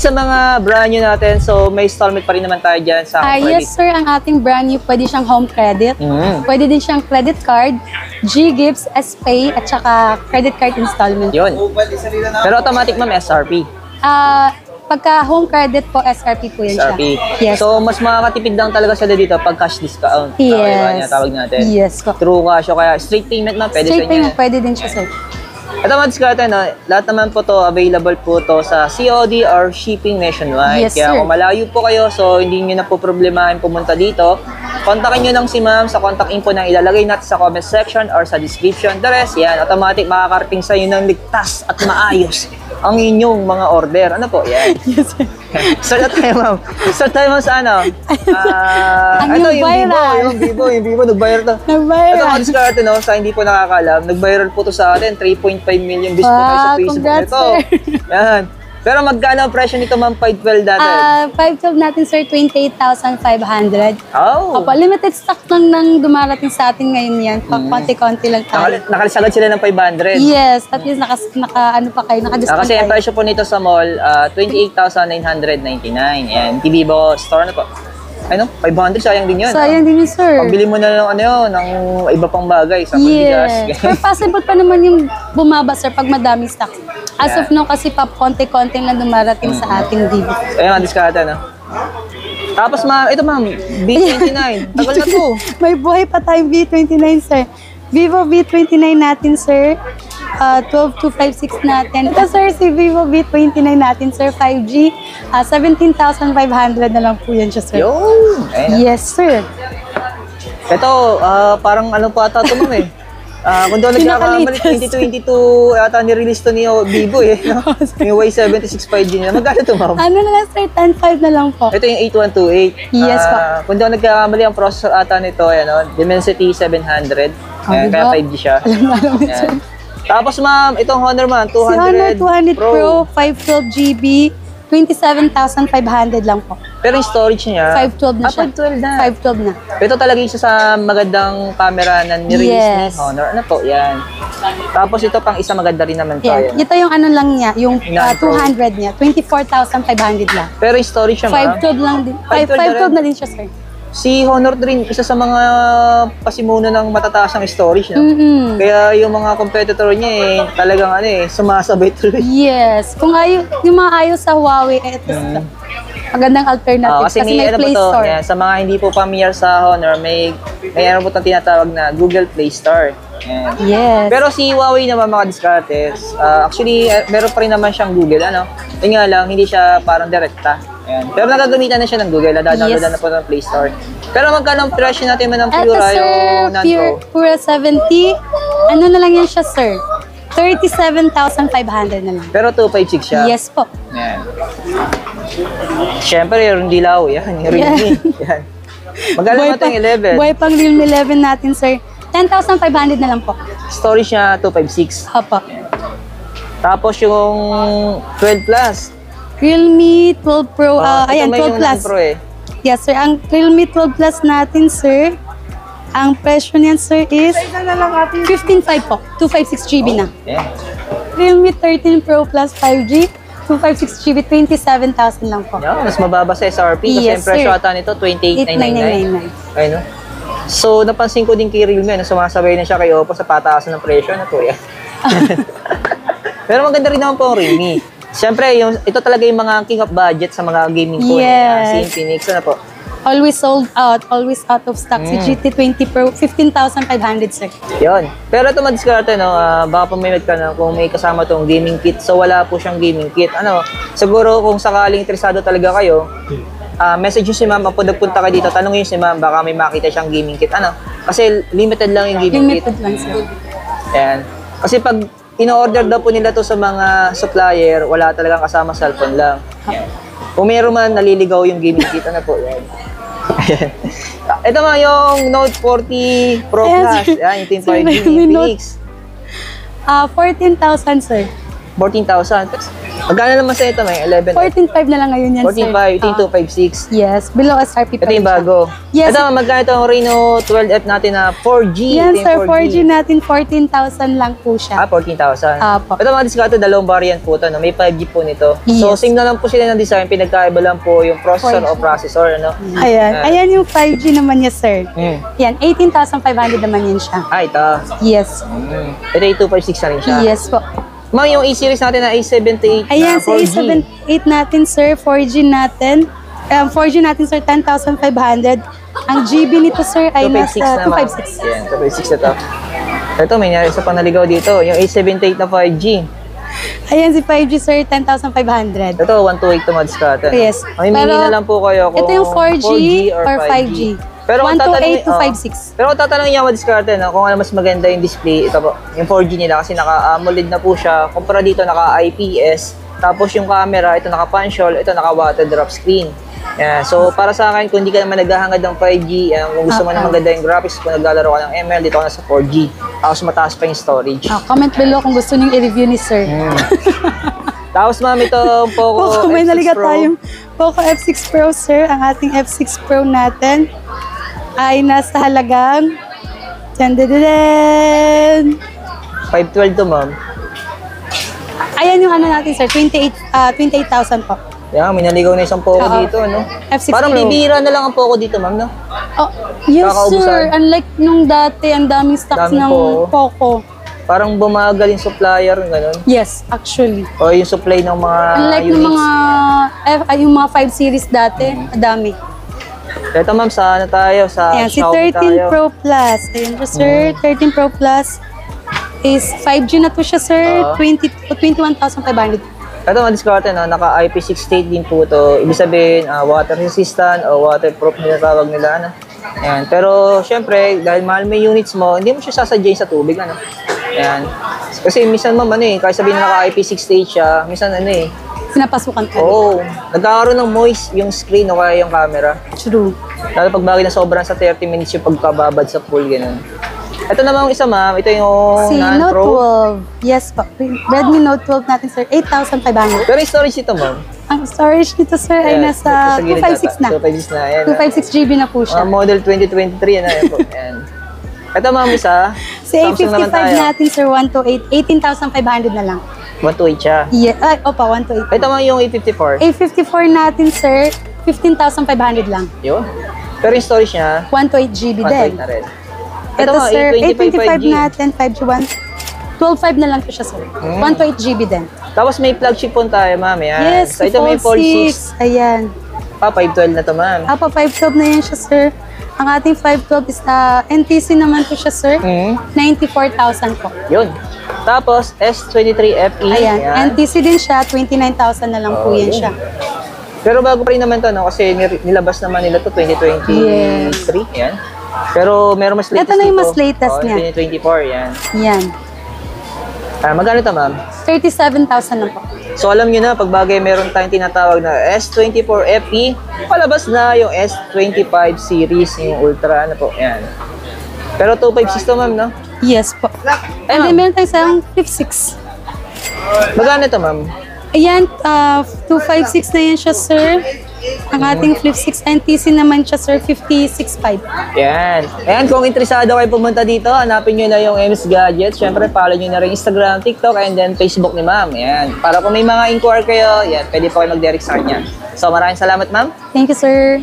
sa mga brand new natin, so may installment pa rin naman tayo dyan sa Yes sir, ang ating brand new, pwede siyang home credit. Pwede din siyang credit card, G-Gifts, S-Pay, at saka credit card installment. Yun. Pero automatic ma'am, SRP. Pagka home credit po, SRP po yun SRP. siya. Yes. So, mas makakatipid lang talaga sila dito pag cash discount. Yes. Tawag natin. Yes po. True cash o kaya straight payment na pwede Straight sa inyo. payment, pwede din siya sir. Ito mga diskarte, no? Lahat naman po to available po to sa COD or shipping nationwide. Yes, Kaya sir. kung malayo po kayo, so hindi nyo na po problemahin pumunta dito. Kontakin nyo lang si ma'am sa contact info na ilalagay natin sa comment section or sa description. The rest, yan, automatic makakarating sa inyo ng ligtas at maayos ang inyong mga order. Ano po? Yan. Yes sir. Start tayo ma'am. Start tayo ma'am sa ano? Ano yung viral? Yung Vivo, nag-viral to. Nag-viral. Ito mga diskarte, no? Sa hindi po nakakalam, nag-viral po to sa atin. 3.5 million views po tayo sa Facebook congrats, nito. sir. Yan. Pero magkano ang presyo nito ma'am 512 dati? 512 natin sir, 28,500. Oh. Opo, limited stock lang nang dumarating sa atin ngayon yan. Konti-konti lang tayo. Nakalisagad sila ng 500. Yes, at least ano pa kayo, naka-discount Kasi ang tayo. presyo po nito sa mall, 28,999. Yan, Vivo store na po. Ano? 500, sayang din yun. Sayang din yun, sir. Pambili mo na ng ano yun, ng iba pang bagay sa pagbigas. Yes. Pero possible pa naman yung bumaba, sir, pag madaming stock. As of now, kasi konti-konti lang dumarating sa ating Vivo. Ayun, ang diskarte, no? Tapos, ma'am, ito ma'am, B29. Tagal na to. May buhay pa tayong V29, sir. Vivo V29 natin, sir. 12256 natin. Ito, sir, si Vivo V29 natin, sir. 5G. 17,500 na lang po yan siya, sir. Yun. Ayun. Yes, sir. Ito, parang ano pa ata ito, ma'am eh. Kung doon nagkakamali, 2022 yata ni-release to ni Vivo eh. No? Yung Y76 5G niya. Magkano ito, ma'am? Ano na lang, sir? 10.5 na lang po. Ito yung 8128. Yes, po. Kung doon nagkakamali ang processor ata nito, ano, Dimensity 700. Ayan, kaya 5G siya. Alam mo, sir. Ayan. Tapos ma'am, itong Honor man, 200, Si Honor 200 Pro, 512GB, 27,500 lang po. Pero yung storage niya, 512 na siya. 512 na. 512 na. Ito talaga isa sa magandang camera na ni-release ni Yes. Honor. Ano po, yan. Tapos ito pang isa maganda rin naman to. Yeah. Yan. Ito yung ano lang niya, yung 9 Pro. 200 niya, 24,500 lang. Pero yung storage niya, ma'am, 512 lang din. 512 512 na din siya, sir. si Honor rin, isa sa mga pasimuno ng matataas ng storage. No? Kaya yung mga competitor niya eh, talagang ano eh, sumasabay tuloy. Yes. Kung yung mga ayaw sa Huawei, ito magandang alternative Kasi may may ano po Play to, Store. yan, sa mga hindi po familiar sa Honor, may ano po itong tinatawag na Google Play Store. Yan. Yes. Pero si Huawei naman mga discartes, actually meron pa rin naman siyang Google, ano? Yun nga lang, hindi siya parang direkta. Ayan. Pero nagagamitan na siya ng Google, nadadownloadan na po ng Play Store. Pero magkano ang presyo natin man ng Pura, sir, yung non-pro? Pura 70, ano na lang yan siya, sir? 37,500 na lang. Pero 256 siya. Yes po. Yan. Siyempre, yung dilaw, yan. Yung Realme. Yan. Magkano naman ito yung 11? Buhay pang Realme 11 natin, sir. 10,500 na lang po. Storage niya, 256. Opo. Tapos yung 12 Plus. Realme 12 Pro, ayan, ito may 12 yung Plus. non-pro eh. Yes, sir. Ang Realme 12 Plus natin, sir, ang presyo niyan, sir, is 15.5 po. 256GB na. Yan. Realme 13 Pro Plus 5G, 256GB, 27,000 lang po. Yan, mas mababa sa SRP kasi Yes, yung presyo sir. ata nito, 28,999. 8,999. Ayun, no? So, napansin ko din kay Realme na sumasabay na siya kay Oppo sa pataasan ng presyo na to. Yan. Pero maganda rin naman po ang Realme. Siyempre, ito talaga yung mga king of budget sa mga gaming phone. Yes. Si Infinix, ano po? Always sold out, always out of stock. Si GT20 Pro, 15,500, sir. Yun. Pero ito madiskarte, no? Baka pumilit ka na kung may kasama tong gaming kit. So, wala po siyang gaming kit. Ano, siguro kung sakaling interesado talaga kayo, message nyo si ma'am. Pag nagpunta ka dito, tanongin nyo si ma'am, baka may makita siyang gaming kit. Ano? Kasi limited lang yung gaming kit. Limited lang, sir. Ayan. Kasi pag in-order daw po nila to sa mga supplier, wala talagang kasama cellphone lang. Kung meron man, naliligaw yung gaming kit. Ano po? Yan. Ayan. Ito nga yung Note 40 Pro Ayan, Plus. sir. Ayan, yung Team Sir, 5G may Infinix. 14,000, sir. 14,000. Magkano naman sa ito, may 11? 14.5 na lang ngayon yan, sir. 14.5, ito yung 256. Yes, below SRP pa Ito yung rin siya. bago. Yes. Ito, magkano ito ang Reno 12F natin na 4G? Yan, Ito yung sir, 4G natin, 14,000 lang po siya. 14,000. Apo. Ito mga diskarte, dalawang variant po ito. No? May 5G po nito. So, Yes. same na lang po sila ng design. Pinagkaiba lang po yung processor 4G. o processor. Ano? Ayan, ayan yung 5G naman niya, sir. Hmm. Yan, 18,500 naman yan siya. Ito. Yes. Ito yung 256 na rin siya. Yes po. Ma'am, yung A-series natin na A78 Ayan, na sa 4G. A78 natin, sir, 4G natin. 4G natin, sir, 10,500. Ang GB nito, sir, ay 256 nasa na, ma'am. 256. Ayan, 256 na to. Ito, may isa pang naligaw dito. Yung A78 na 5G. Ayan, si 5G, sir, 10,500. Ito, 128 to mga diskarte. No? Yes. Mamimili Pero, na lang po kayo kung ito yung 4G or 5G. Pero kung 128 to tatanungin- 56. Pero kung tatanungin niya mga diskarte na kung ano mas maganda yung display, ito po, yung 4G nila kasi naka-AMOLED na po siya. Kumpara dito naka-IPS. Tapos yung camera, ito naka-punch-hole, ito naka-water drop screen. Yeah, so para sa akin, kung hindi ka naman naghahangad ng 5G, kung gusto mo na maganda yung graphics, kung naglalaro ka ng ML, dito ka na sa 4G. Tapos mataas pa yung storage. Comment below kung gusto niyo i-review ni sir. Tapos ma'am, ito ang Poco May F6 naligat Pro. tayong Poco F6 Pro, sir. Ang ating F6 Pro natin ay nasa halagang 512 to ma'am. Ayan yung ano natin, sir. 28,000 po. Yan, may naligaw na isang Poco Oo. dito, ano? F6 Parang Pro. bibira na lang ang Poco dito, ma'am, no? Oh, yes, Kakaubusan. sir. Unlike nung dati, ang daming stocks Daming ng Poco. Parang bumagal yung supplier, gano'n. Yes, actually. O yung supply ng mga Unlike units. ng mga yung mga 5 series dati, madami. Ito ma'am, sa ano tayo? Sa Ayan, si Xiaomi 13 tayo. Pro Plus. Ayan po, sir. 13 Pro Plus is 5G na to siya, sir. Oo. 21,500. Ito mga diskarte, no? Naka IP68 din po to. Ibig sabihin, water resistant o waterproof nila tawag nila. Ano? Ayan. Pero syempre, dahil mahal may units mo, hindi mo siya sasadyain sa tubig. Ano? Ayan. Kasi minsan ma'am, kahit sabihin na naka IP68 siya, minsan Pinapasukan ka. nagkakaroon ng moist yung screen o kaya yung camera. True. Lalo pag bagay na sobrang sa 30 minutes yung pagkababad sa pool, ganun. Ito naman yung isa ma'am, ito yung Si Non Note Pro. 12. Yes po. Redmi Note 12 natin, sir. 8,500. Pero yung storage ito ma'am. Ang storage nito, sir, ay Ayan, nasa gilid 256 na. 256 na, ayan. 256 GB na po siya. Model 2023, yan, ayan po. Ayan. Ito ma'am isa. Si Samsung naman A55 tayo. natin, sir, 128. 18,500 na lang. 128 siya. Yeah. Ay, opa, 128. Ito ma'am yung A54. A54 natin, sir, 15,500 lang. Yun. Pero yung storage niya, 128 GB din. 128 na rin. Ito, ma'am, sir, A25 A25 5G. natin, 5G 12.5 na lang po siya, sir. 128 GB din. Tapos may flagship phone tayo ma'am. Ayan. Yes, So ito may Fold 46. 6. Ayan. 512 na to ma'am. Apa, 512 na yan siya, sir. Ang ating 512 is NTC naman po siya, sir. 94,000 po. Yun. Tapos S23 FE. Ayan. NTC din siya, 29,000 na lang po yan yun. siya. Pero bago pa rin naman to, no? Kasi nilabas naman nila to 2023. Yes. Yan. Pero meron mas latest Ito na yung dito. mas latest niya. 2024, yan. Yan. Magkano to, ma'am? 37,000 lang po. So alam nyo na, pag bagay meron tayong tinatawag na S24 FE, palabas na yung S25 series, yung Ultra, ano po, yan. Pero 256 to, ma'am, no? Yes po. And then meron tayong isang flip 6. Magkano to, ma'am? Ayan, 256 na yan siya, sir. Ang ating flip 6 NTC naman siya, sir, 565. Yan. Ayan, kung interesado kayo pumunta dito, hanapin nyo na yung MS Gadgets. Siyempre, follow nyo na rin Instagram, TikTok, and then Facebook ni ma'am. Yan. Para kung may mga inquire kayo, yan, pwede po kayo mag-direct sa kanya. So, maraming salamat, ma'am. Thank you, sir.